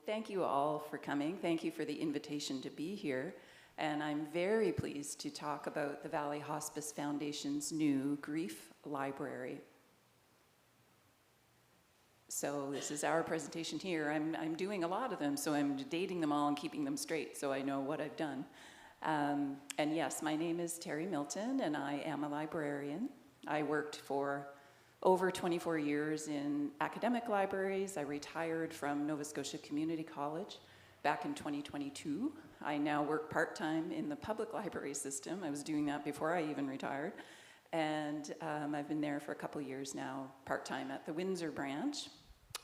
thank you all for coming. Thank you for the invitation to be here. And I'm very pleased to talk about the Valley Hospice Foundation's new Grief Library. So this is our presentation here. I'm doing a lot of them, so I'm dating them all and keeping them straight so I know what I've done. And yes, my name is Terri Milton, and I am a librarian. I worked for over 24 years in academic libraries. I retired from Nova Scotia Community College back in 2022. I now work part-time in the public library system. I was doing that before I even retired. And I've been there for a couple years now, part-time at the Windsor branch.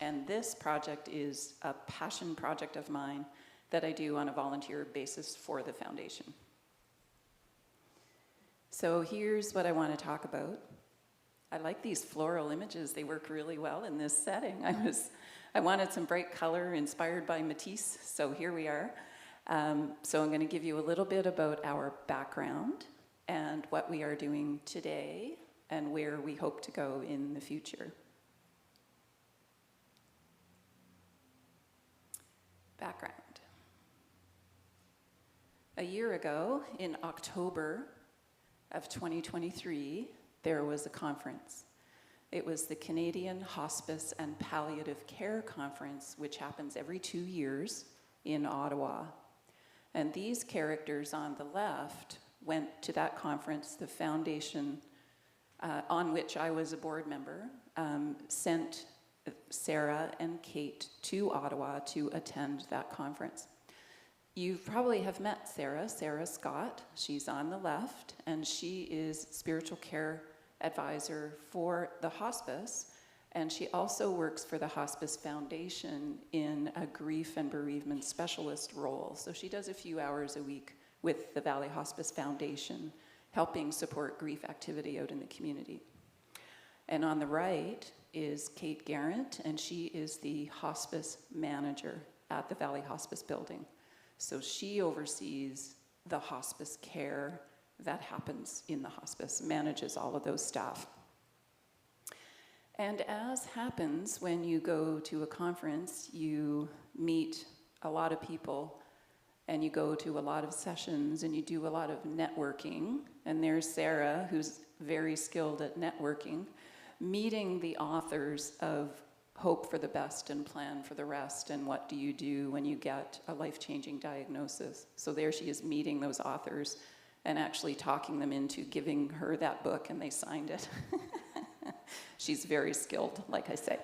And this project is a passion project of mine that I do on a volunteer basis for the foundation. So here's what I want to talk about. I like these floral images. They work really well in this setting. I wanted some bright color inspired by Matisse, so here we are. So I'm going to give you a little bit about our background and what we are doing today and where we hope to go in the future. Background. A year ago, in October of 2023, there was a conference. It was the Canadian Hospice and Palliative Care Conference, which happens every 2 years in Ottawa. And these characters on the left went to that conference. The foundation on which I was a board member sent Sarah and Kate to Ottawa to attend that conference. You probably have met Sarah Scott. She's on the left, and she is spiritual care advisor for the hospice, and she also works for the Hospice Foundation in a grief and bereavement specialist role. So she does a few hours a week with the Valley Hospice Foundation, helping support grief activity out in the community. And on the right is Kate Garrett, and she is the hospice manager at the Valley Hospice building. So she oversees the hospice care that happens in the hospice, manages all of those staff. And as happens when you go to a conference, you meet a lot of people and you go to a lot of sessions and you do a lot of networking. And there's Sarah, who's very skilled at networking, meeting the authors of Hope for the Best and Plan for the Rest, and what do you do when you get a life-changing diagnosis. So there she is meeting those authors and actually talking them into giving her that book, and they signed it. She's very skilled, like I say.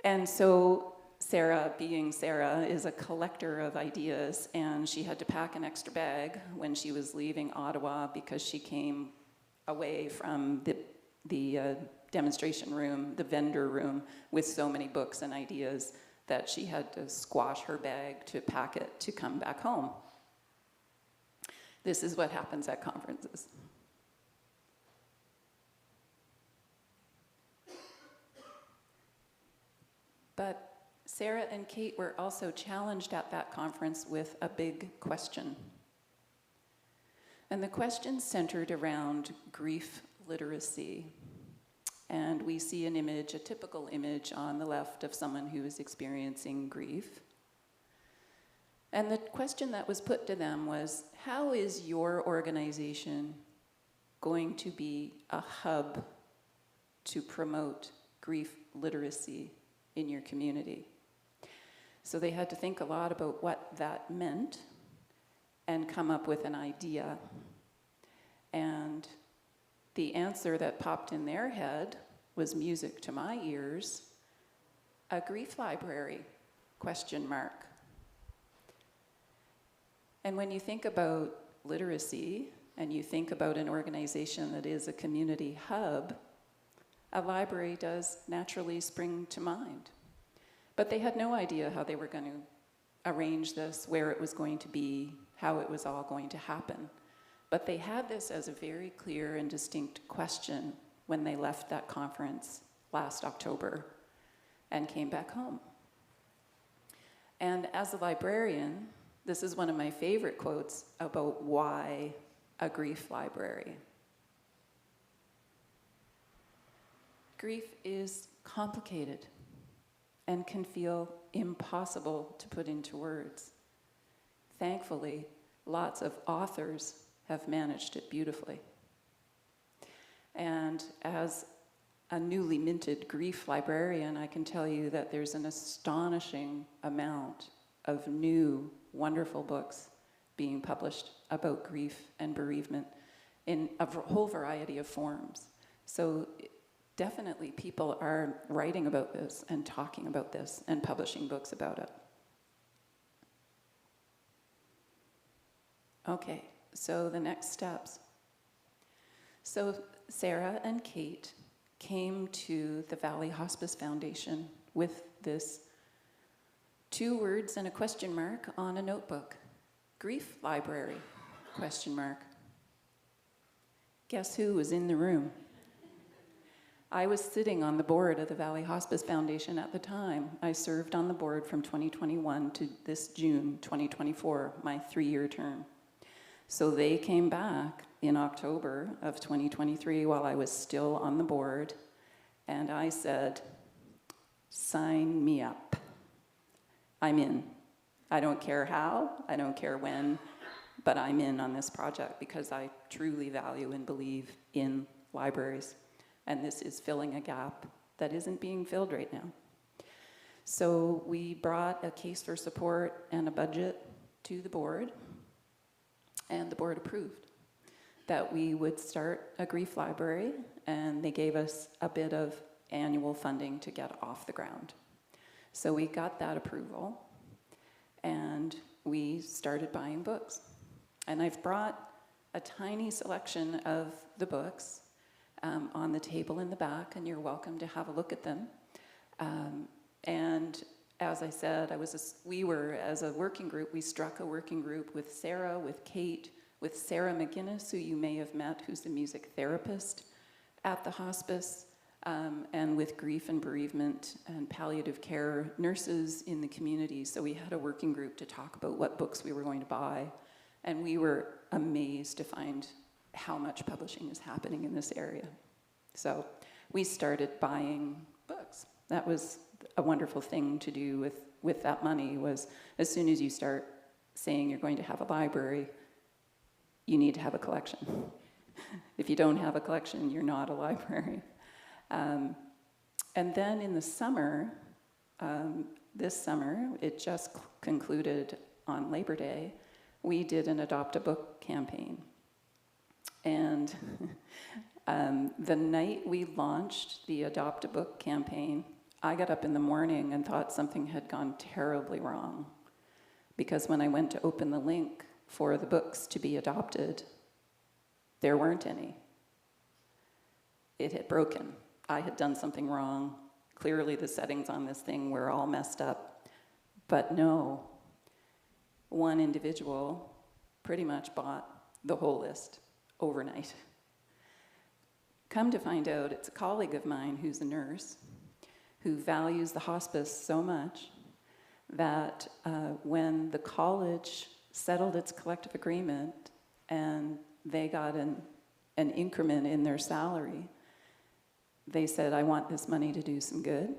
And so Sarah, being Sarah, is a collector of ideas, and she had to pack an extra bag when she was leaving Ottawa because she came away from the demonstration room, the vendor room, with so many books and ideas that she had to squash her bag to pack it to come back home. This is what happens at conferences. But Sarah and Kate were also challenged at that conference with a big question. And the question centered around grief literacy. And we see an image, a typical image on the left of someone who is experiencing grief. And the question that was put to them was, how is your organization going to be a hub to promote grief literacy in your community? So they had to think a lot about what that meant and come up with an idea. And the answer that popped in their head was music to my ears: a grief library, ? And when you think about literacy and you think about an organization that is a community hub, a library does naturally spring to mind. But they had no idea how they were going to arrange this, where it was going to be, how it was all going to happen. But they had this as a very clear and distinct question when they left that conference last October and came back home. And as a librarian, this is one of my favorite quotes about why a grief library. Grief is complicated. and can feel impossible to put into words. Thankfully, lots of authors have managed it beautifully. And as a newly minted grief librarian, I can tell you that there's an astonishing amount of new, wonderful books being published about grief and bereavement in a whole variety of forms. So definitely people are writing about this and talking about this and publishing books about it. Okay, so the next steps. So Sarah and Kate came to the Valley Hospice Foundation with this 2 words and a question mark on a notebook. Grief library, question mark. Guess who was in the room? I was sitting on the board of the Valley Hospice Foundation at the time. I served on the board from 2021 to this June 2024, my 3-year term. So they came back in October of 2023 while I was still on the board, and I said, sign me up. I'm in. I don't care how, I don't care when, but I'm in on this project because I truly value and believe in libraries. And this is filling a gap that isn't being filled right now. So we brought a case for support and a budget to the board, and the board approved that we would start a grief library, and they gave us a bit of annual funding to get off the ground. So we got that approval, and we started buying books. And I've brought a tiny selection of the books on the table in the back, and you're welcome to have a look at them. And as I said, we were, as a working group, we struck a working group with Sarah, with Kate, with Sarah McGinnis, who you may have met, who's the music therapist at the hospice, and with grief and bereavement and palliative care nurses in the community. So we had a working group to talk about what books we were going to buy, and we were amazed to find how much publishing is happening in this area. So we started buying books. That was a wonderful thing to do with that money, was as soon as you start saying you're going to have a library, you need to have a collection. If you don't have a collection, you're not a library. And then in the summer, this summer, it just concluded on Labor Day, we did an Adopt a Book campaign. And the night we launched the Adopt a Book campaign, I got up in the morning and thought something had gone terribly wrong. Because when I went to open the link for the books to be adopted, there weren't any. It had broken. I had done something wrong. Clearly the settings on this thing were all messed up. But no, one individual pretty much bought the whole list overnight. Come to find out, it's a colleague of mine who's a nurse who values the hospice so much that when the college settled its collective agreement and they got an increment in their salary, they said, I want this money to do some good,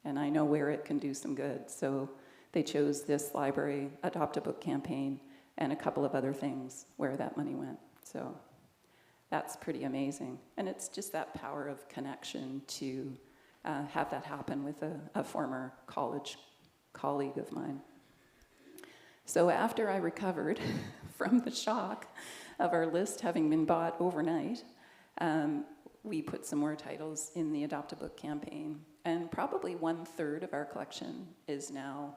and I know where it can do some good. So they chose this library, Adopt a Book campaign, and a couple of other things where that money went. So that's pretty amazing. And it's just that power of connection to have that happen with a former college colleague of mine. So after I recovered from the shock of our list having been bought overnight, we put some more titles in the Adopt a Book campaign. And probably 1/3 of our collection is now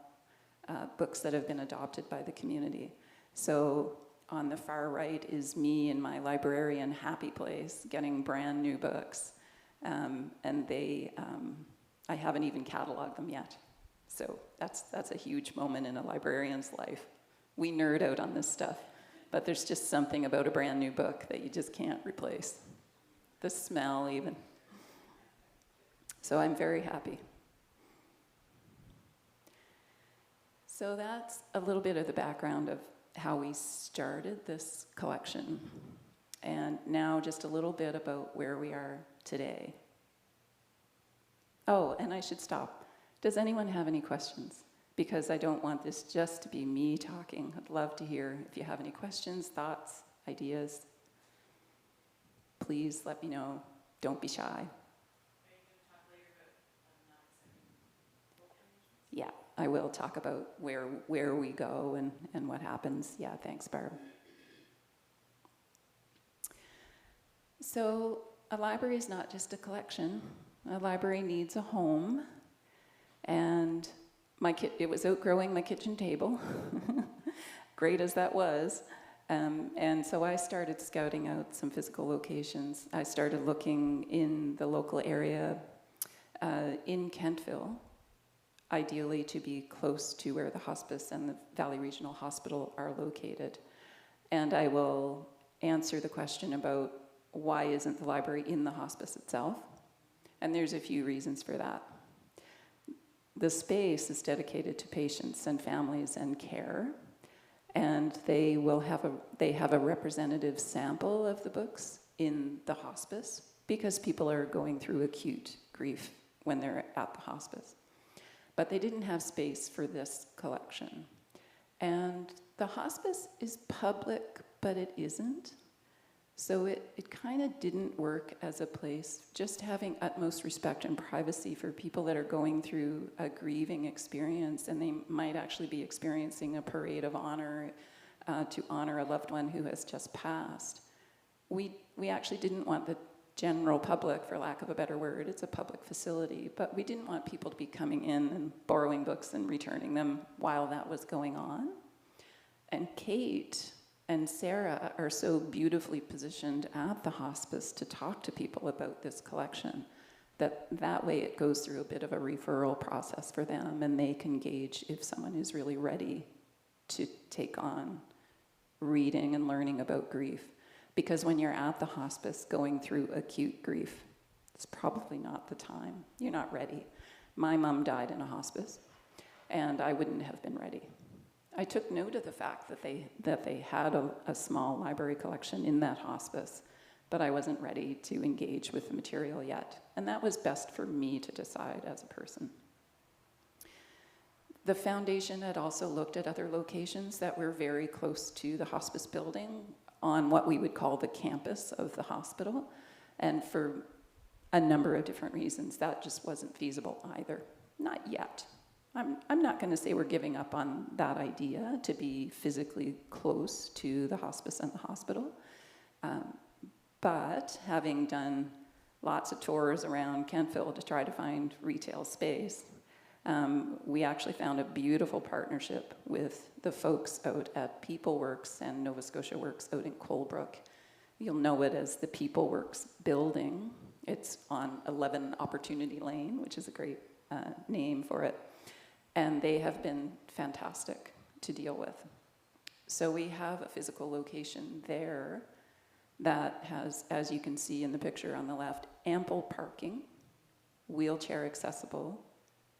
books that have been adopted by the community. So on the far right is me in my librarian happy place getting brand new books. And I haven't even cataloged them yet. So that's a huge moment in a librarian's life. We nerd out on this stuff, but there's just something about a brand new book that you just can't replace. The smell even. So I'm very happy. So that's a little bit of the background of how we started this collection. And now just a little bit about where we are today. Oh, and I should stop. Does anyone have any questions? Because I don't want this just to be me talking. I'd love to hear if you have any questions, thoughts, ideas. Please let me know. Don't be shy. Yeah, I will talk about where we go and what happens. Yeah, thanks, Barb. So a library is not just a collection. A library needs a home. And it was outgrowing my kitchen table, great as that was. And so I started scouting out some physical locations. I started looking in the local area in Kentville, ideally to be close to where the hospice and the Valley Regional Hospital are located. And I will answer the question about why isn't the library in the hospice itself? And there's a few reasons for that. The space is dedicated to patients and families and care, and they have a representative sample of the books in the hospice because people are going through acute grief when they're at the hospice. But they didn't have space for this collection. And the hospice is public, but it isn't. So it kind of didn't work as a place, just having utmost respect and privacy for people that are going through a grieving experience, and they might actually be experiencing a parade of honor to honor a loved one who has just passed. We actually didn't want the general public, for lack of a better word, it's a public facility, but we didn't want people to be coming in and borrowing books and returning them while that was going on. And Kate and Sarah are so beautifully positioned at the hospice to talk to people about this collection that way it goes through a bit of a referral process for them, and they can gauge if someone is really ready to take on reading and learning about grief. Because when you're at the hospice going through acute grief, it's probably not the time. You're not ready. My mom died in a hospice, and I wouldn't have been ready. I took note of the fact that they had a small library collection in that hospice, but I wasn't ready to engage with the material yet. And that was best for me to decide as a person. The foundation had also looked at other locations that were very close to the hospice building on what we would call the campus of the hospital. And for a number of different reasons, that just wasn't feasible either. Not yet. I'm not going to say we're giving up on that idea to be physically close to the hospice and the hospital. But having done lots of tours around Kentville to try to find retail space, we actually found a beautiful partnership with the folks out at PeopleWorks and Nova Scotia Works out in Colebrook. You'll know it as the PeopleWorks building. It's on 11 Opportunity Lane, which is a great name for it. And they have been fantastic to deal with. So we have a physical location there that has, as you can see in the picture on the left, ample parking, wheelchair accessible.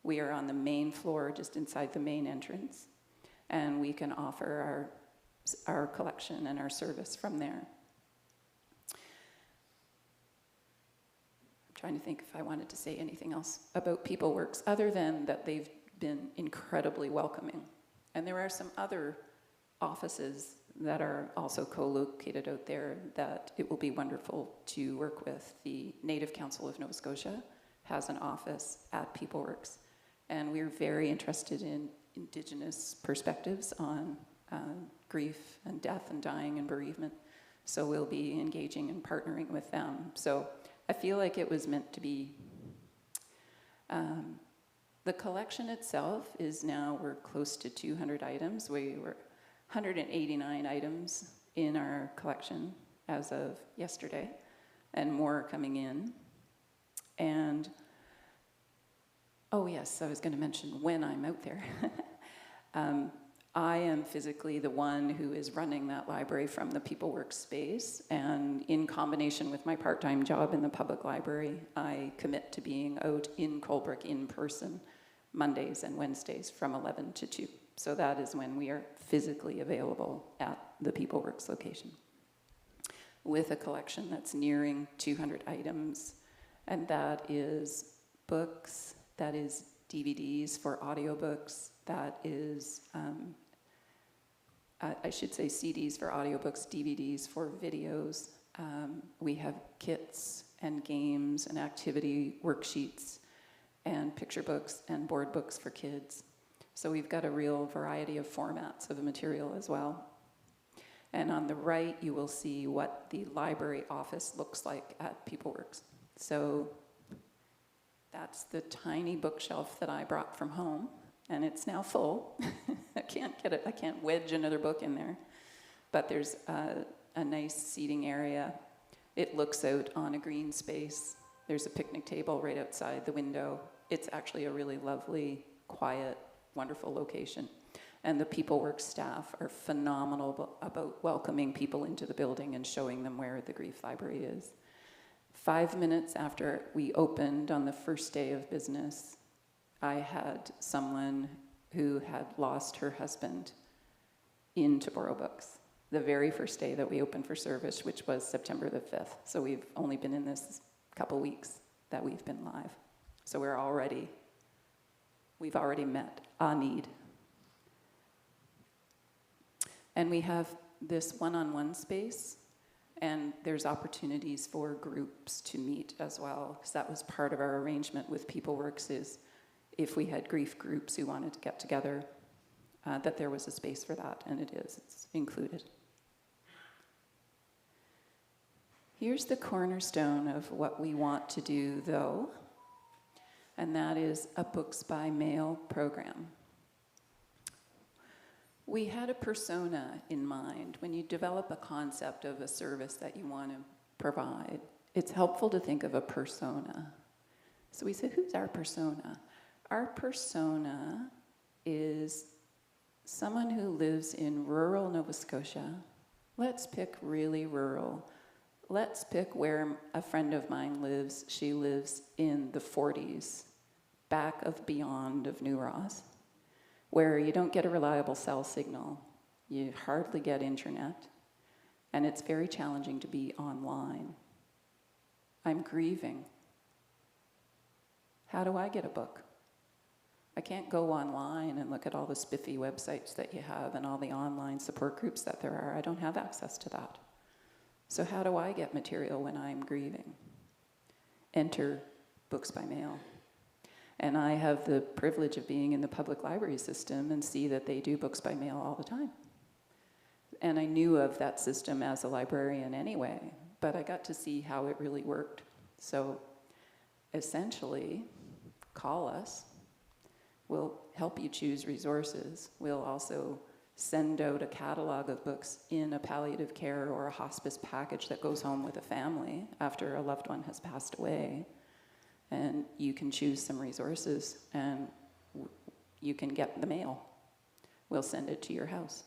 We are on the main floor, just inside the main entrance, and we can offer our collection and our service from there. I'm trying to think if I wanted to say anything else about PeopleWorks other than that they've been incredibly welcoming. And there are some other offices that are also co-located out there that it will be wonderful to work with. The Native Council of Nova Scotia has an office at PeopleWorks, and we're very interested in Indigenous perspectives on grief and death and dying and bereavement. So we'll be engaging and partnering with them. So I feel like it was meant to be. The collection itself is now, we're close to 200 items. We were 189 items in our collection as of yesterday, and more coming in. And, oh yes, I was going to mention when I'm out there. I am physically the one who is running that library from the PeopleWorks space, and in combination with my part-time job in the public library, I commit to being out in Colebrook in person Mondays and Wednesdays from 11 to 2. So that is when we are physically available at the PeopleWorks location, with a collection that's nearing 200 items, and that is books, that is DVDs for audiobooks. That is, I should say CDs for audiobooks, DVDs for videos. We have kits and games and activity worksheets and picture books and board books for kids. So we've got a real variety of formats of material as well. And on the right, you will see what the library office looks like at PeopleWorks. So that's the tiny bookshelf that I brought from home, and it's now full. I can't wedge another book in there. But there's a nice seating area. It looks out on a green space. There's a picnic table right outside the window. It's actually a really lovely, quiet, wonderful location. And the PeopleWorks staff are phenomenal about welcoming people into the building and showing them where the Grief Library is. 5 minutes after we opened on the first day of business, I had someone who had lost her husband in to borrow books. The very first day that we opened for service, which was September the 5th. So we've only been in this couple weeks that we've been live. So we've already met a need. And we have this one-on-one space, and there's opportunities for groups to meet as well, because that was part of our arrangement with PeopleWorks, is if we had grief groups who wanted to get together, that there was a space for that, and it's included. Here's the cornerstone of what we want to do, though, and that is a books by mail program. We had a persona in mind. When you develop a concept of a service that you want to provide, it's helpful to think of a persona. So we said, who's our persona? Our persona is someone who lives in rural Nova Scotia. Let's pick really rural. Let's pick where a friend of mine lives. She lives in the 40s, back of beyond of New Ross, where you don't get a reliable cell signal, you hardly get internet, and it's very challenging to be online. I'm grieving. How do I get a book? I can't go online and look at all the spiffy websites that you have and all the online support groups that there are. I don't have access to that. So how do I get material when I'm grieving? Enter books by mail. And I have the privilege of being in the public library system and see that they do books by mail all the time. And I knew of that system as a librarian anyway, but I got to see how it really worked. So essentially, call us. We'll help you choose resources. We'll also send out a catalog of books in a palliative care or a hospice package that goes home with a family after a loved one has passed away. And you can choose some resources and you can get the mail. We'll send it to your house,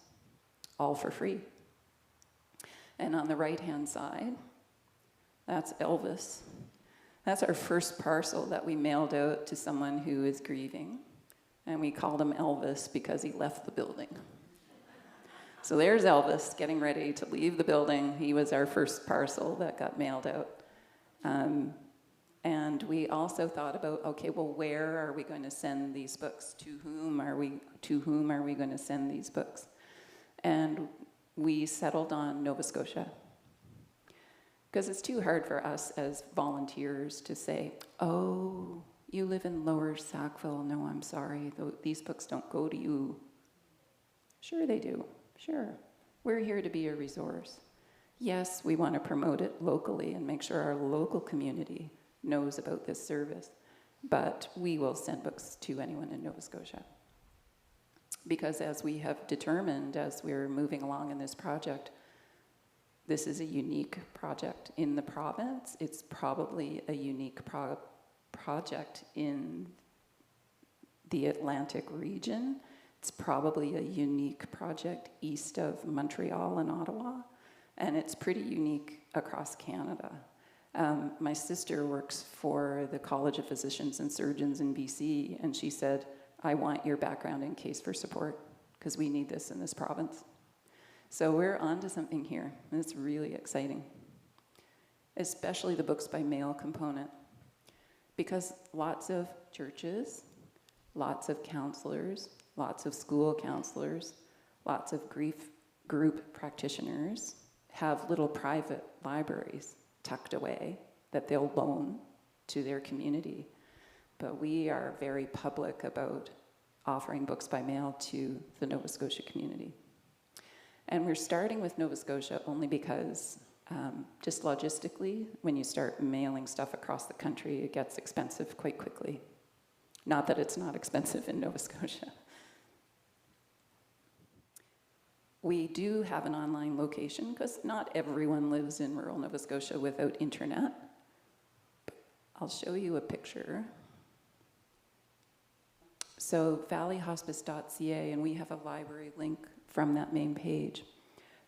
all for free. And on the right-hand side, that's Elvis. That's our first parcel that we mailed out to someone who is grieving. And we called him Elvis because he left the building. So there's Elvis getting ready to leave the building. He was our first parcel that got mailed out. And we also thought about, okay, well, where are we going to send these books? To whom are we going to send these books? And we settled on Nova Scotia. Because it's too hard for us as volunteers to say, oh, you live in Lower Sackville. No, I'm sorry. These books don't go to you. Sure they do. Sure. We're here to be a resource. Yes, we want to promote it locally and make sure our local community knows about this service, but we will send books to anyone in Nova Scotia. Because as we have determined as we're moving along in this project, this is a unique project in the province. It's probably a unique project in the Atlantic region. It's probably a unique project east of Montreal and Ottawa, and it's pretty unique across Canada. My sister works for the College of Physicians and Surgeons in BC, and she said, I want your background in case for support, because we need this in this province. So we're onto something here, and it's really exciting, especially the books by mail component, because lots of churches, lots of counselors, lots of school counselors, lots of grief group practitioners have little private libraries tucked away that they'll loan to their community. But we are very public about offering books by mail to the Nova Scotia community. And we're starting with Nova Scotia only because just logistically, when you start mailing stuff across the country, it gets expensive quite quickly. Not that it's not expensive in Nova Scotia. We do have an online location because not everyone lives in rural Nova Scotia without internet. I'll show you a picture. So valleyhospice.ca, and we have a library link from that main page.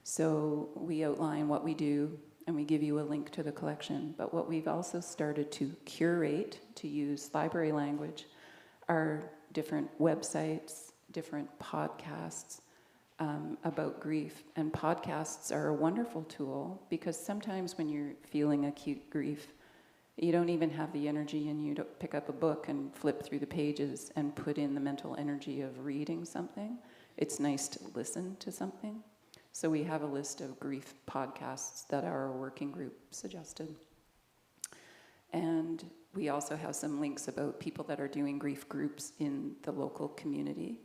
So we outline what we do, and we give you a link to the collection. But what we've also started to curate, to use library language, are different websites, different podcasts about grief. And podcasts are a wonderful tool because sometimes when you're feeling acute grief, you don't even have the energy, and you don't pick up a book and flip through the pages and put in the mental energy of reading something. It's nice to listen to something. So we have a list of grief podcasts that our working group suggested. And we also have some links about people that are doing grief groups in the local community,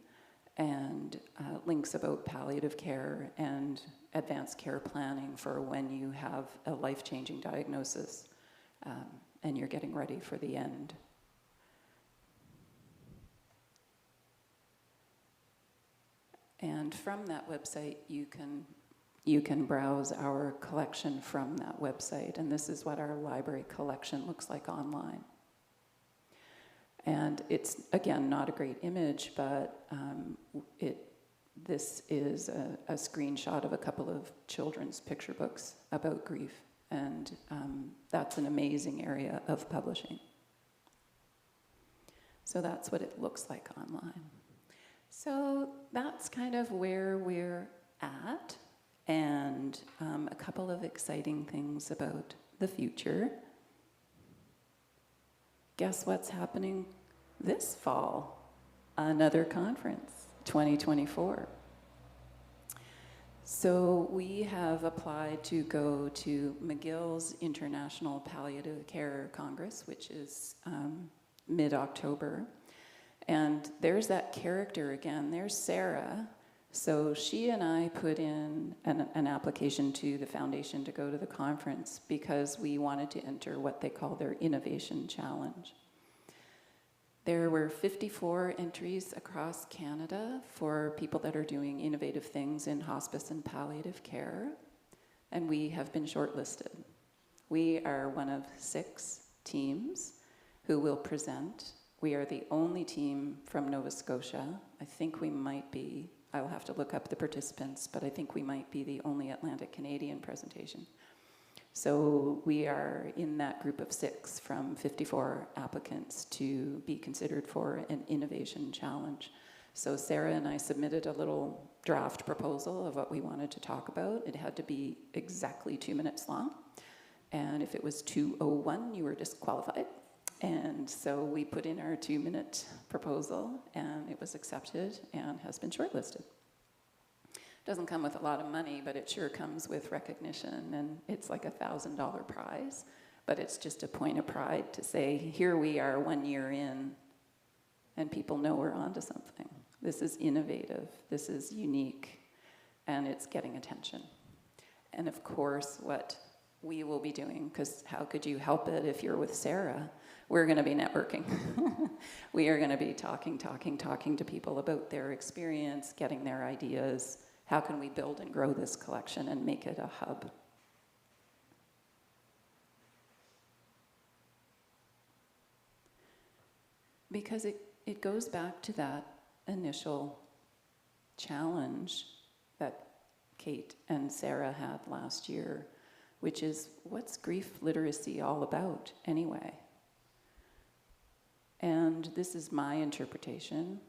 and links about palliative care and advanced care planning for when you have a life-changing diagnosis. And you're getting ready for the end. And from that website, you can browse our collection from that website. And this is what our library collection looks like online. And it's, again, not a great image, but this is a screenshot of a couple of children's picture books about grief. And that's an amazing area of publishing. So that's what it looks like online. So that's kind of where we're at, and a couple of exciting things about the future. Guess what's happening this fall? Another conference, 2024. So we have applied to go to McGill's International Palliative Care Congress, which is mid-October. And there's that character again. There's Sarah. So she and I put in an application to the foundation to go to the conference because we wanted to enter what they call their Innovation Challenge. There were 54 entries across Canada for people that are doing innovative things in hospice and palliative care, and we have been shortlisted. We are one of 6 teams who will present. We are the only team from Nova Scotia. I think we might be, I'll have to look up the participants, but I think we might be the only Atlantic Canadian presentation. So we are in that group of 6 from 54 applicants to be considered for an innovation challenge. So Sarah and I submitted a little draft proposal of what we wanted to talk about. It had to be exactly 2 minutes long. And if it was 2:01, you were disqualified. And so we put in our 2-minute proposal, and it was accepted and has been shortlisted. Doesn't come with a lot of money, but it sure comes with recognition, and it's like a $1,000 prize. But it's just a point of pride to say, here we are 1 year in, and people know we're onto something. This is innovative, this is unique, and it's getting attention. And of course, what we will be doing, because how could you help it if you're with Sarah? We're going to be networking. We are going to be talking to people about their experience, getting their ideas. How can we build and grow this collection and make it a hub? Because it goes back to that initial challenge that Kate and Sarah had last year, which is, what's grief literacy all about anyway? And this is my interpretation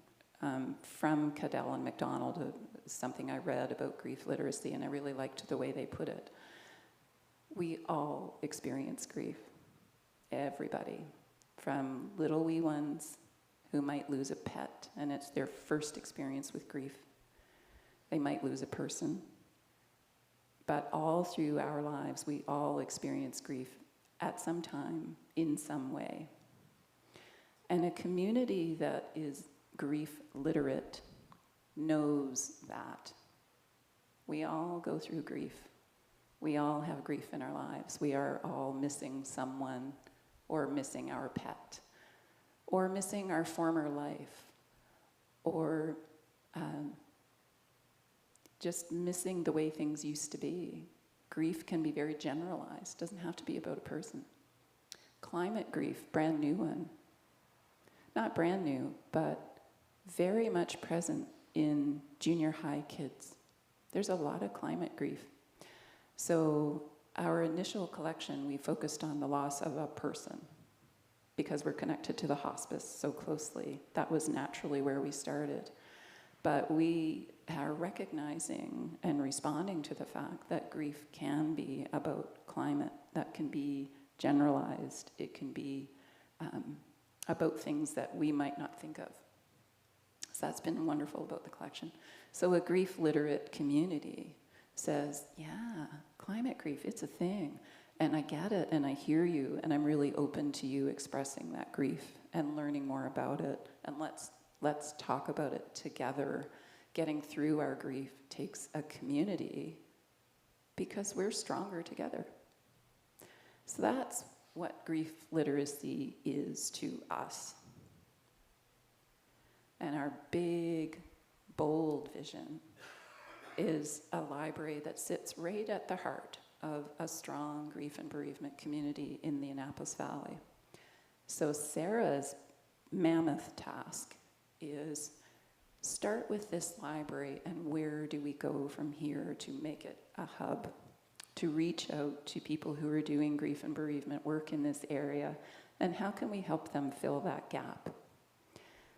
from Cadell and MacDonald, something I read about grief literacy, and I really liked the way they put it. We all experience grief, everybody, from little wee ones who might lose a pet, and it's their first experience with grief. They might lose a person. But all through our lives, we all experience grief at some time, in some way. And a community that is grief literate knows that. We all go through grief. We all have grief in our lives. We are all missing someone, or missing our pet, or missing our former life, or just missing the way things used to be. Grief can be very generalized, doesn't have to be about a person. Climate grief, brand new one. Not brand new, but very much present in junior high kids. There's a lot of climate grief. So our initial collection, we focused on the loss of a person because we're connected to the hospice so closely. That was naturally where we started. But we are recognizing and responding to the fact that grief can be about climate, that can be generalized, it can be about things that we might not think of. So that's been wonderful about the collection. So a grief literate community says, yeah, climate grief, it's a thing. And I get it, and I hear you, and I'm really open to you expressing that grief and learning more about it. And let's talk about it together. Getting through our grief takes a community because we're stronger together. So that's what grief literacy is to us. And our big, bold vision is a library that sits right at the heart of a strong grief and bereavement community in the Annapolis Valley. So Sarah's mammoth task is start with this library, and where do we go from here to make it a hub, to reach out to people who are doing grief and bereavement work in this area, and how can we help them fill that gap?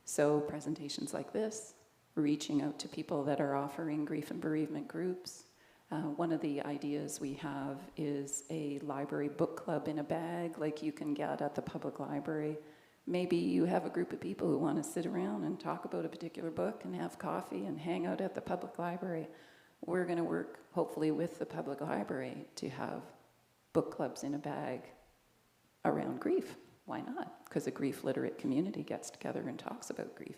So presentations like this, reaching out to people that are offering grief and bereavement groups. One of the ideas we have is a library book club in a bag like you can get at the public library. Maybe you have a group of people who want to sit around and talk about a particular book and have coffee and hang out at the public library. We're going to work, hopefully, with the public library to have book clubs in a bag around grief. Why not? Because a grief literate community gets together and talks about grief.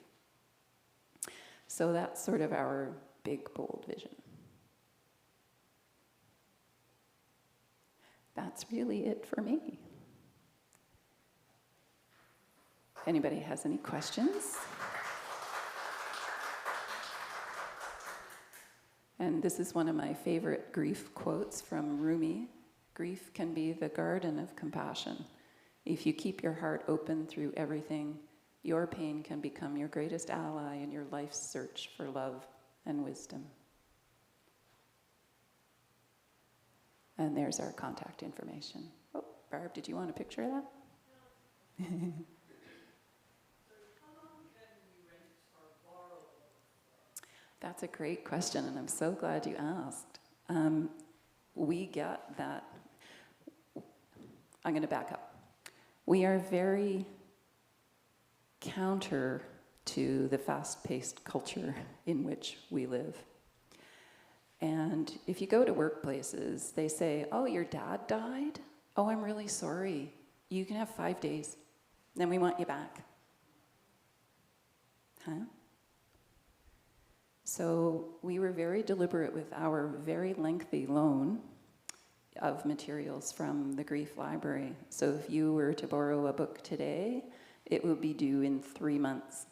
So that's sort of our big, bold vision. That's really it for me. If anybody has any questions? And this is one of my favorite grief quotes from Rumi. Grief can be the garden of compassion. If you keep your heart open through everything, your pain can become your greatest ally in your life's search for love and wisdom. And there's our contact information. Oh, Barb, did you want a picture of that? So how long can we rent or borrow a book? That's a great question, and I'm so glad you asked. We get that. I'm going to back up. We are very counter to the fast-paced culture in which we live. And if you go to workplaces, they say, oh, your dad died? Oh, I'm really sorry. You can have 5 days. Then we want you back. Huh? So we were very deliberate with our very lengthy loan of materials from the Grief Library. So if you were to borrow a book today, it would be due in 3 months.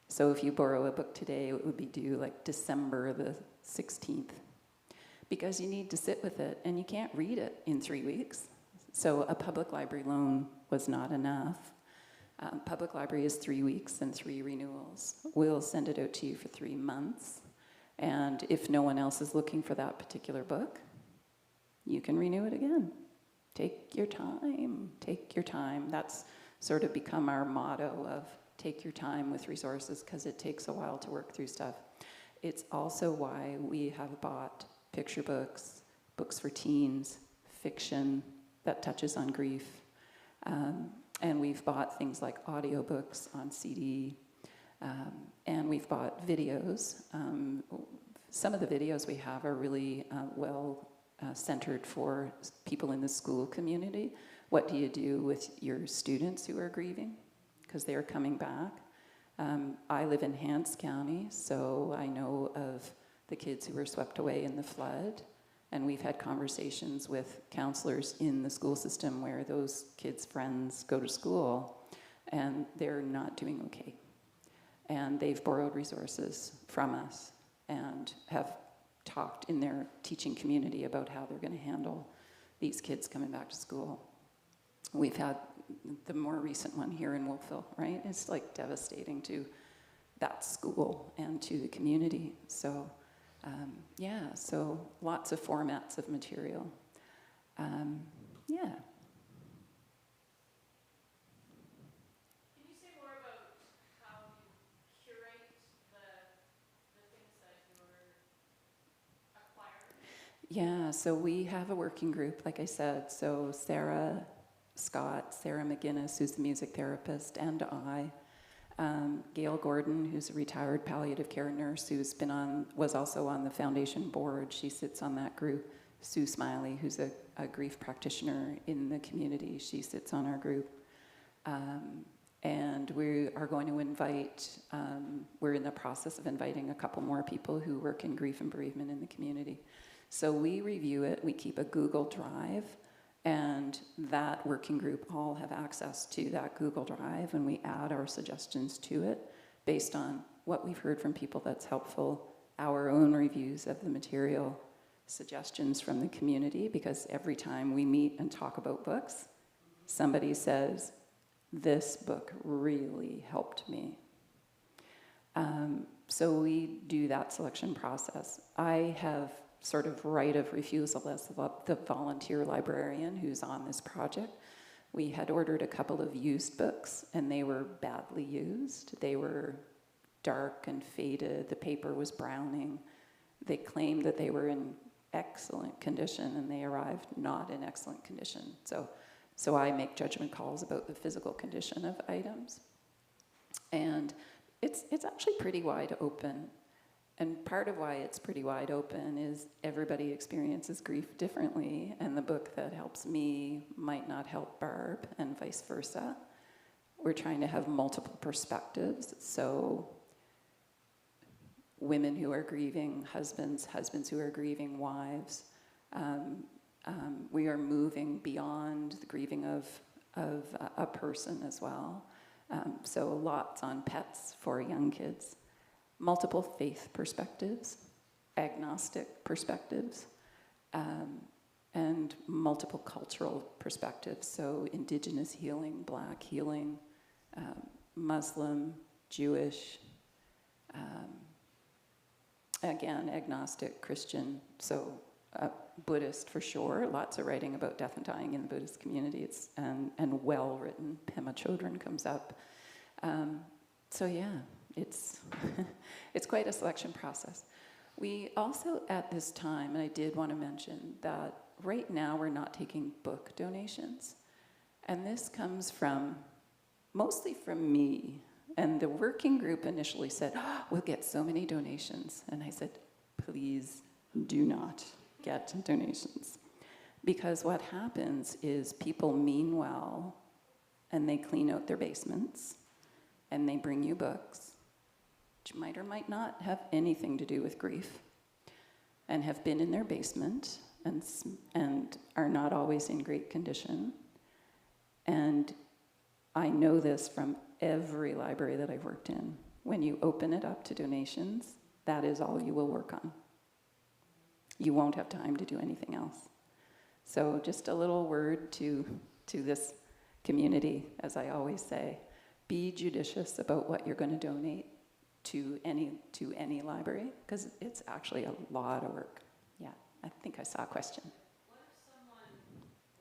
So if you borrow a book today, it would be due like December the 16th. Because you need to sit with it, and you can't read it in 3 weeks. So a public library loan was not enough. Public library is 3 weeks and 3 renewals. We'll send it out to you for 3 months. And if no one else is looking for that particular book, you can renew it again. Take your time, take your time. That's sort of become our motto of take your time with resources, because it takes a while to work through stuff. It's also why we have bought picture books, books for teens, fiction that touches on grief, And we've bought things like audiobooks on CD, and we've bought videos. Some of the videos we have are really centered for people in the school community. What do you do with your students who are grieving? Because they're coming back. I live in Hants County, so I know of the kids who were swept away in the flood. And we've had conversations with counselors in the school system where those kids' friends go to school, and they're not doing okay. And they've borrowed resources from us and have talked in their teaching community about how they're going to handle these kids coming back to school. We've had the more recent one here in Wolfville, right? It's like devastating to that school and to the community. So so lots of formats of material. Can you say more about how you curate the things that you're acquiring? Yeah, so we have a working group, like I said. So Sarah Scott, Sarah McGinnis, who's the music therapist, and I. Gail Gordon, who's a retired palliative care nurse, was also on the foundation board. She sits on that group. Sue Smiley, who's a grief practitioner in the community, she sits on our group. And we are going to invite, we're in the process of inviting a couple more people who work in grief and bereavement in the community. So we review it, we keep a Google Drive, and that working group all have access to that Google Drive, and we add our suggestions to it based on what we've heard from people that's helpful, our own reviews of the material, suggestions from the community, because every time we meet and talk about books, somebody says, this book really helped me. So we do that selection process. I have sort of right of refusal as the volunteer librarian who's on this project. We had ordered a couple of used books, and they were badly used. They were dark and faded. The paper was browning. They claimed that they were in excellent condition, and they arrived not in excellent condition. So I make judgment calls about the physical condition of items. And it's actually pretty wide open. And part of why it's pretty wide open is everybody experiences grief differently, and the book that helps me might not help Barb, and vice versa. We're trying to have multiple perspectives, so women who are grieving, husbands who are grieving, wives. We are moving beyond the grieving of a person as well. So lots on pets for young kids. Multiple faith perspectives, agnostic perspectives, and multiple cultural perspectives. So Indigenous healing, Black healing, Muslim, Jewish, again, agnostic, Christian, so Buddhist for sure. Lots of writing about death and dying in the Buddhist community. And well written. Pema Chodron comes up. So yeah. It's it's quite a selection process. We also, at this time, and I did want to mention that right now we're not taking book donations. And this comes mostly from me. And the working group initially said, we'll get so many donations. And I said, please do not get donations. Because what happens is people mean well, and they clean out their basements, and they bring you books, which might or might not have anything to do with grief, and have been in their basement and are not always in great condition. And I know this from every library that I've worked in. When you open it up to donations, that is all you will work on. You won't have time to do anything else. So just a little word to this community, as I always say, be judicious about what you're going to donate to any library, because it's actually a lot of work. Yeah, I think I saw a question. What if someone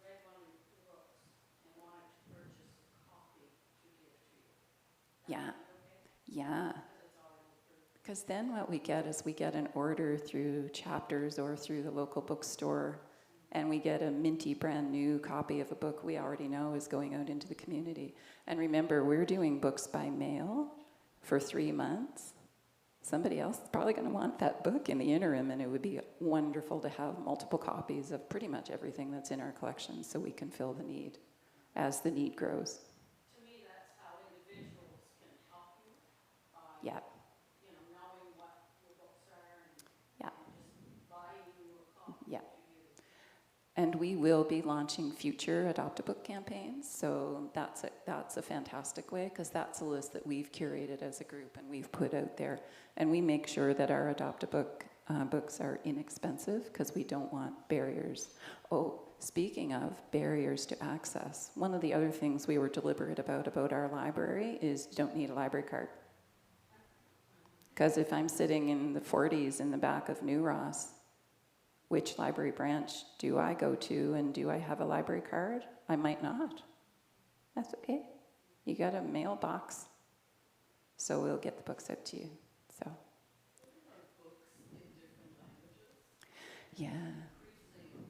read one of your books and wanted to purchase a copy to give to you? Yeah, Okay? yeah. Because it's already approved. Because then what we get is we get an order through Chapters or through the local bookstore and we get a minty brand new copy of a book we already know is going out into the community. And remember, we're doing books by mail for 3 months. Somebody else is probably going to want that book in the interim, and it would be wonderful to have multiple copies of pretty much everything that's in our collection so we can fill the need as the need grows. To me, that's how individuals can help you by, Yeah. knowing what your books are and, Yeah. and just buying you a copy. Yeah. And we will be launching future Adopt-A-Book campaigns, so that's a fantastic way, because that's a list that we've curated as a group and we've put out there. And we make sure that our Adopt-A-Book books are inexpensive, because we don't want barriers. Oh, speaking of barriers to access, one of the other things we were deliberate about our library is you don't need a library card. Because if I'm sitting in the 40s in the back of New Ross, which library branch do I go to, and do I have a library card? I might not. That's okay. You got a mailbox, so we'll get the books out to you. So. Books in different languages. Yeah. Increasing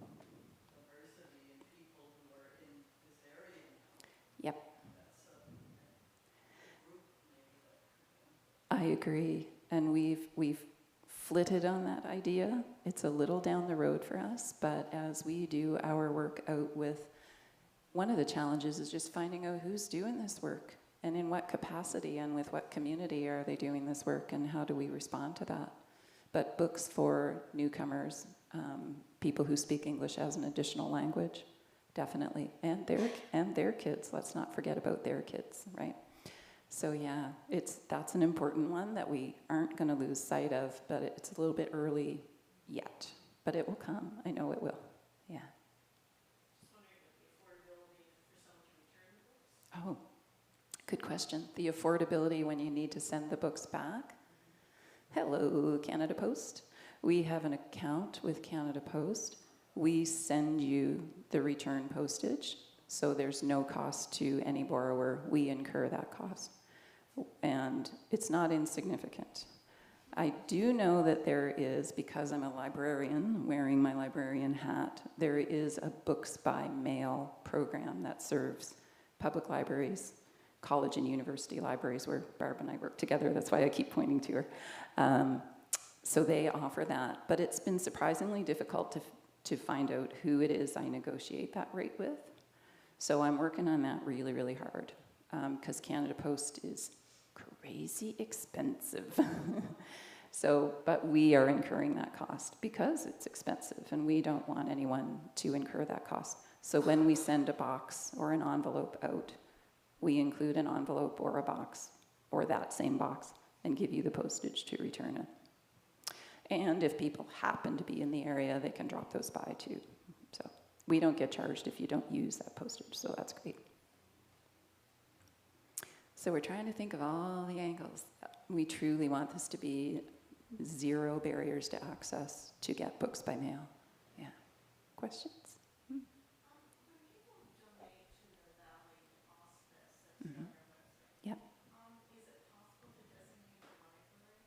diversity in people who are in this area now. Yep. That's a group maybe that could I agree, and we've flitted on that idea. It's a little down the road for us, but as we do our work out with, one of the challenges is just finding out who's doing this work and in what capacity and with what community are they doing this work, and how do we respond to that. But books for newcomers, people who speak English as an additional language, definitely, and their kids. Let's not forget about their kids, right? So yeah, that's an important one that we aren't going to lose sight of, but it's a little bit early yet. But it will come. I know it will. Yeah. Just wondering about the affordability for someone to return the books. Oh, good question. The affordability when you need to send the books back. Hello, Canada Post. We have an account with Canada Post. We send you the return postage, so there's no cost to any borrower. We incur that cost. And it's not insignificant. I do know that there is, because I'm a librarian, wearing my librarian hat, there is a books by mail program that serves public libraries, college and university libraries, where Barb and I work together. That's why I keep pointing to her. So they offer that, but it's been surprisingly difficult to find out who it is I negotiate that rate with. So I'm working on that really, really hard, because Canada Post is crazy expensive. So, but we are incurring that cost because it's expensive, and we don't want anyone to incur that cost. So when we send a box or an envelope out, we include an envelope or a box, or that same box, and give you the postage to return it. And if people happen to be in the area, they can drop those by too. So we don't get charged if you don't use that postage, so that's great. So we're trying to think of all the angles. We truly want this to be zero barriers to access to get books by mail. Yeah. Questions? When people donate to the Valley Hospice that's on their website, Yep. is it possible to designate the library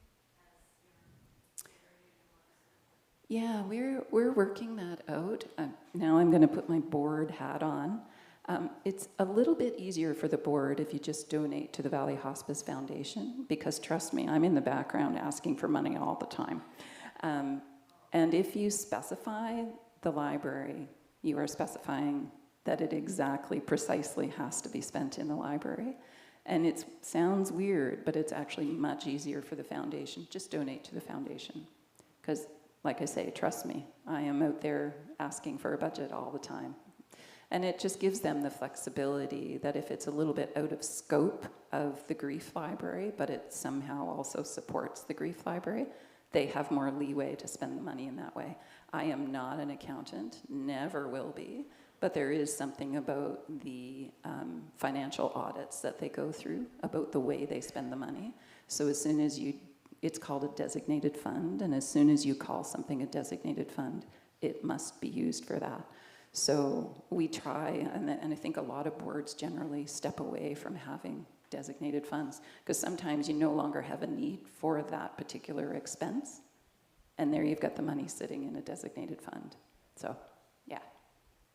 as your area you want to Yeah, we're working that out. Now I'm going to put my board hat on. It's a little bit easier for the board if you just donate to the Valley Hospice Foundation, because trust me, I'm in the background asking for money all the time. And if you specify the library, you are specifying that it exactly, precisely has to be spent in the library. And it sounds weird, but it's actually much easier for the foundation. Just donate to the foundation. Because, like I say, trust me, I am out there asking for a budget all the time. And it just gives them the flexibility that if it's a little bit out of scope of the grief library, but it somehow also supports the grief library, they have more leeway to spend the money in that way. I am not an accountant, never will be, but there is something about the financial audits that they go through about the way they spend the money. So as soon as it's called a designated fund, and as soon as you call something a designated fund, it must be used for that. So we try, and I think a lot of boards generally step away from having designated funds, because sometimes you no longer have a need for that particular expense, and there you've got the money sitting in a designated fund. So Yeah.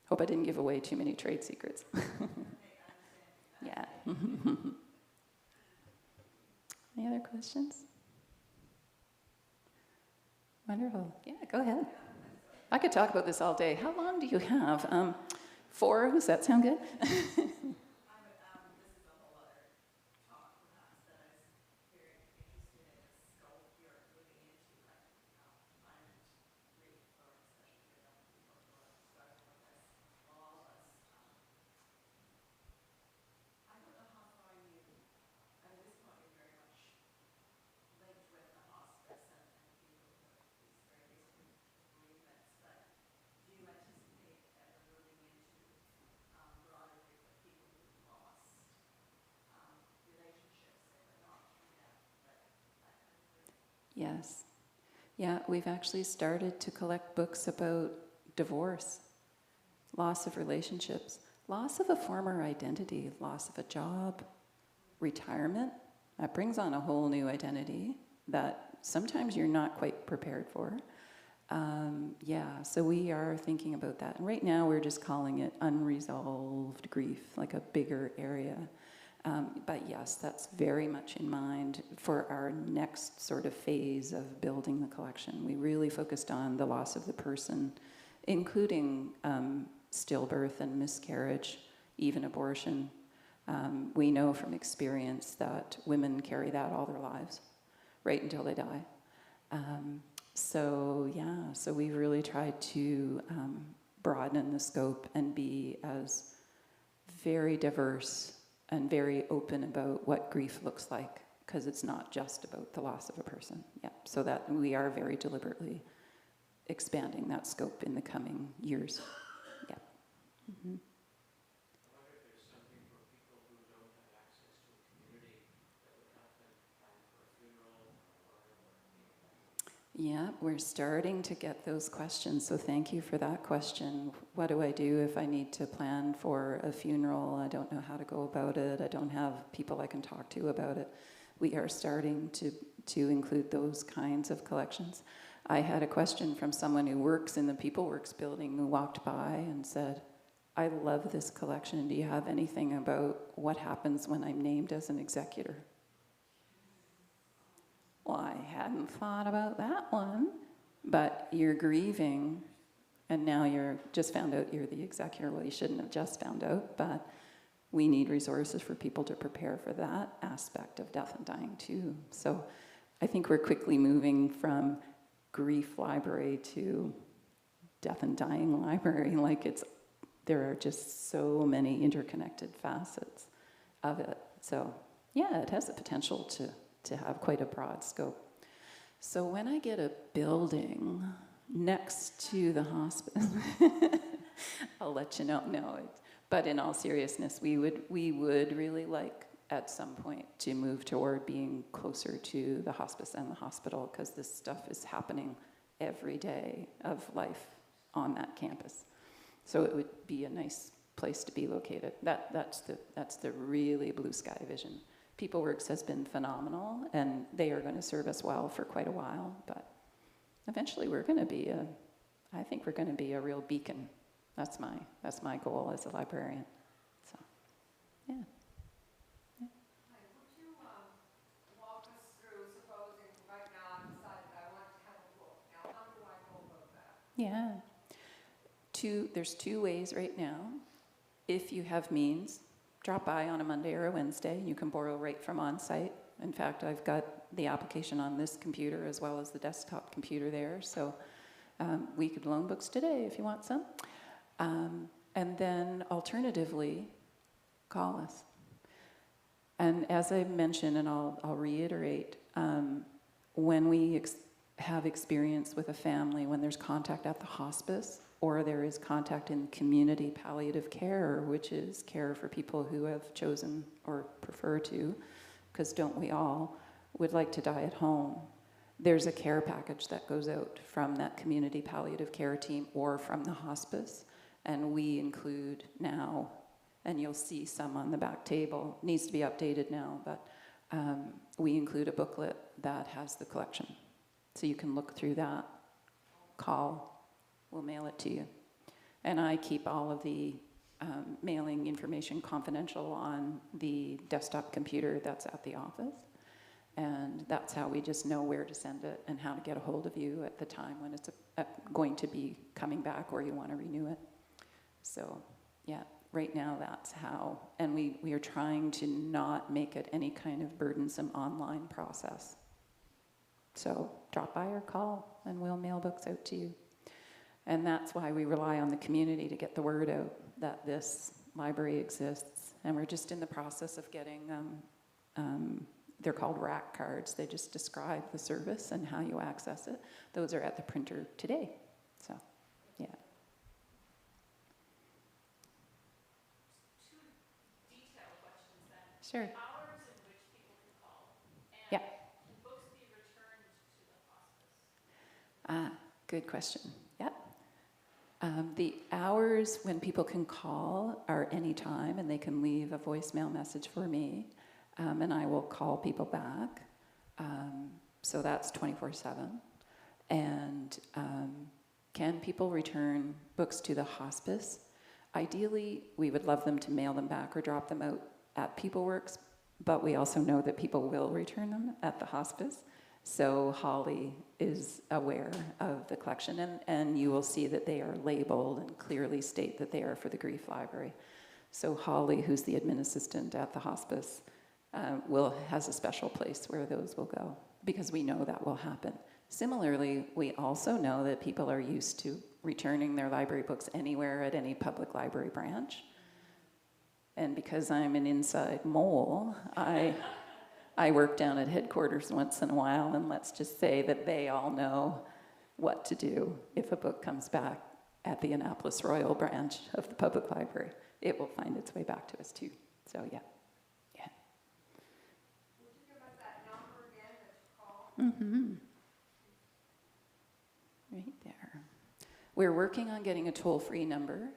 Hope I didn't give away too many trade secrets. Yeah. Any other questions? Wonderful. Yeah, go ahead. I could talk about this all day. How long do you have? 4? Does that sound good? Yes. Yeah, we've actually started to collect books about divorce, loss of relationships, loss of a former identity, loss of a job, retirement. That brings on a whole new identity that sometimes you're not quite prepared for. Yeah, so we are thinking about that. And right now we're just calling it unresolved grief, like a bigger area. But yes, that's very much in mind for our next sort of phase of building the collection. We really focused on the loss of the person, including stillbirth and miscarriage, even abortion. We know from experience that women carry that all their lives, right until they die. So we've really tried to broaden the scope and be as very diverse and very open about what grief looks like, because it's not just about the loss of a person. Yeah, so that we are very deliberately expanding that scope in the coming years. Yeah. Mm-hmm. I wonder if there's something for people who don't have access to a community that would help them plan for a funeral or a memorial or anything of that. Yeah, we're starting to get those questions, so thank you for that question. What do I do if I need to plan for a funeral? I don't know how to go about it. I don't have people I can talk to about it. We are starting to include those kinds of collections. I had a question from someone who works in the PeopleWorks building who walked by and said, I love this collection. Do you have anything about what happens when I'm named as an executor? Well, I hadn't thought about that one, but you're grieving, and now you're just found out you're the executor. Well, you shouldn't have just found out, but we need resources for people to prepare for that aspect of death and dying too. So I think we're quickly moving from grief library to death and dying library. There are just so many interconnected facets of it. So yeah, it has the potential to have quite a broad scope. So when I get a building next to the hospice, I'll let you know. No, but in all seriousness, we would really like at some point to move toward being closer to the hospice and the hospital, because this stuff is happening every day of life on that campus. So it would be a nice place to be located. That's the really blue sky vision. PeopleWorks has been phenomenal, and they are going to serve us well for quite a while, but eventually I think we're going to be a real beacon. That's my goal as a librarian. So, yeah. Hi, would you walk us through, supposing right now I decided I want to have a book. Now, how do I go about that? Yeah. There's 2 ways right now. If you have means, drop by on a Monday or a Wednesday. You can borrow right from on-site. In fact, I've got the application on this computer as well as the desktop computer there. So we could loan books today if you want some. And then alternatively, call us. And as I mentioned, and I'll reiterate, when we have experience with a family, when there's contact at the hospice, or there is contact in community palliative care, which is care for people who have chosen or prefer to, because don't we all, would like to die at home. There's a care package that goes out from that community palliative care team or from the hospice, and we include now, and you'll see some on the back table, needs to be updated now, but we include a booklet that has the collection. So you can look through that, call, we'll mail it to you. And I keep all of the mailing information confidential on the desktop computer that's at the office. And that's how we just know where to send it and how to get a hold of you at the time when it's going to be coming back or you want to renew it. So, yeah, right now that's how. And we are trying to not make it any kind of burdensome online process. So drop by or call and we'll mail books out to you. And that's why we rely on the community to get the word out that this library exists. And we're just in the process of getting, they're called rack cards. They just describe the service and how you access it. Those are at the printer today. So, yeah. Two detailed questions then. Sure. The hours in which people can call, and Yeah. can books be returned to the hospice? Good question. Yep. The hours when people can call are anytime, and they can leave a voicemail message for me, and I will call people back. So that's 24/7. And can people return books to the hospice? Ideally, we would love them to mail them back or drop them out at PeopleWorks, but we also know that people will return them at the hospice. So Holly is aware of the collection, and you will see that they are labeled and clearly state that they are for the Grief Library. So Holly, who's the admin assistant at the hospice, has a special place where those will go, because we know that will happen. Similarly, we also know that people are used to returning their library books anywhere at any public library branch. And because I'm an inside mole, I work down at headquarters once in a while, and let's just say that they all know what to do if a book comes back at the Annapolis Royal branch of the public library. It will find its way back to us too. So yeah. Would you give us that number again that you call? Mm-hmm. Right there. We're working on getting a toll-free number.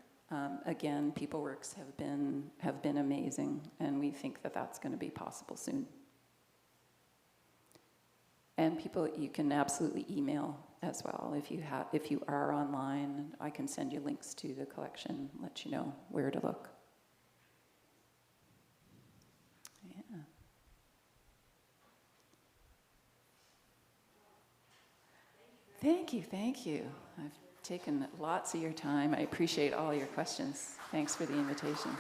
Again, PeopleWorks have been amazing, and we think that that's going to be possible soon. And people, you can absolutely email as well. If you are online, I can send you links to the collection, let you know where to look. Yeah. Thank you. I've taken lots of your time. I appreciate all your questions. Thanks for the invitation.